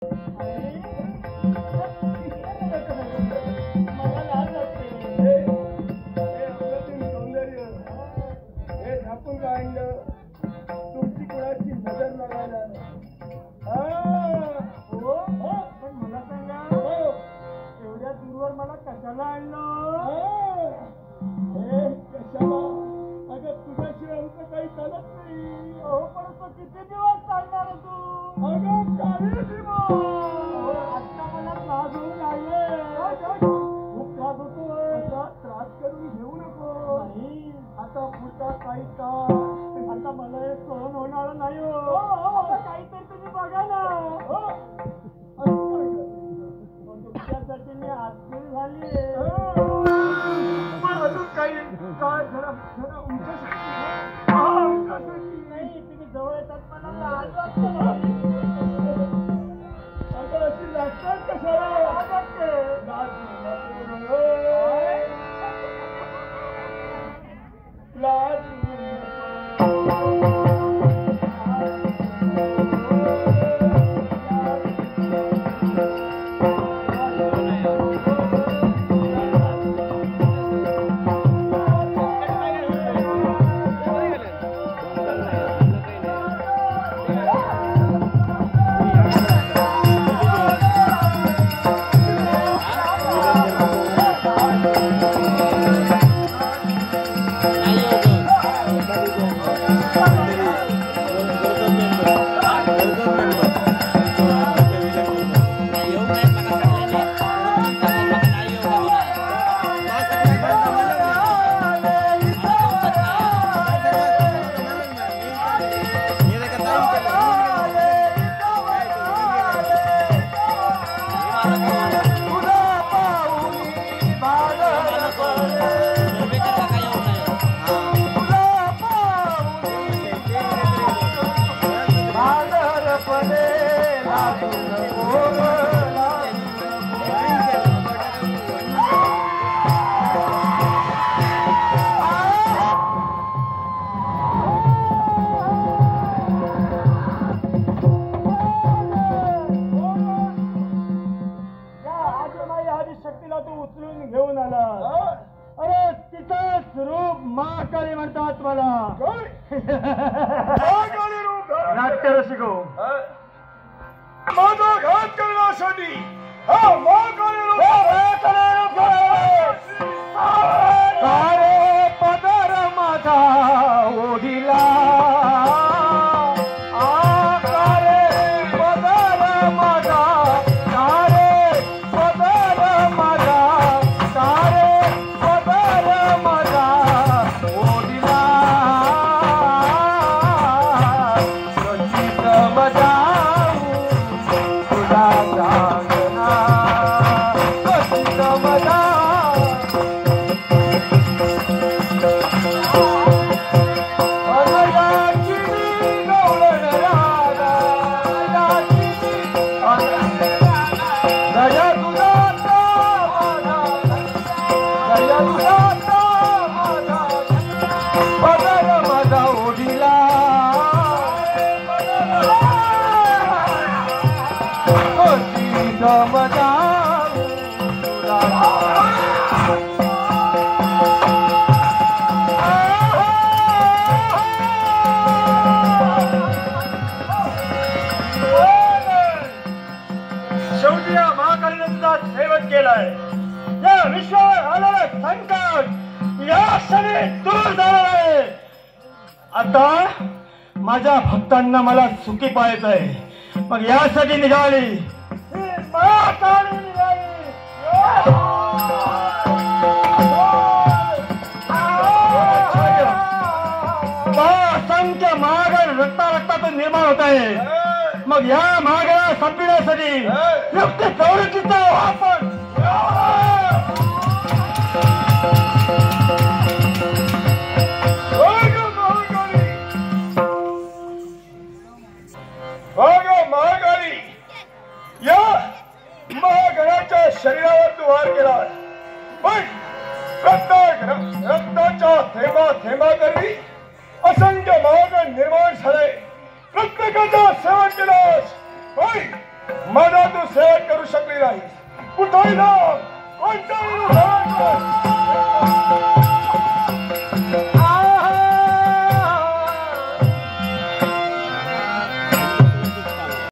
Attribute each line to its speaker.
Speaker 1: मला लाज वाटते.
Speaker 2: हे झाकून काय आणलं? तुमची कुणाची नजर लागायला.
Speaker 1: पण मला सांगा, एवढ्या दूरवर मला कशाला आणलं?
Speaker 2: कशाला? अगं तुझ्याशिवाय आमचं काही चालत नाही.
Speaker 1: परंतु किती दिवस चालणार तू?
Speaker 2: अगं काही दिवस.
Speaker 1: आता मला त्रास होऊन राहिले. खूप त्रास होतो.
Speaker 2: त्रास करून घेऊ नको.
Speaker 1: नाही,
Speaker 2: आता पुढचा काही तास.
Speaker 1: आता मला हे सहन होणार नाही. आता काहीतरी तुम्ही बघा ना. तुमच्यासाठी मी आतुर झाली.
Speaker 2: अजून काही काय जरा
Speaker 1: नाही, तुम्ही जवळ येतात मला लाज वाटते.
Speaker 2: आता अशी लागतात कशाला?
Speaker 1: लाज वाटते.
Speaker 2: लाज शक्तीला तू उचलून घेऊन आला. अरे तिथंच रूप महाकाली म्हणतात मला. नाट्य रसिको, माझा घात करण्यासाठी पदर माझा ओढिला. शेवटी या महाकालीने तुझा सेवक केलाय. या विश्वावर आलेलं संकट या क्षणी दूर झालं आहे. आता माझ्या भक्तांना मला सुखी पाहायचं आहे. मग यासाठी निघाली महाकाली निघाली. असंख्य महागड रक्तातून निर्माण होत आहे. मग या महागडा संपविण्यासाठी रक्त प्रवृत्तीचा वापर महाकाली या महागडाच्या शरीरावर तू वार केला. पण रक्ताच्या थेंबा थेंबा करवी असंख्य महागड निर्माण झाले. प्रत्येकाचा सेवन केलास.
Speaker 3: माझा तू सेवक करू शकली नाही. कुठेही जा, कोणताही सेवक कर.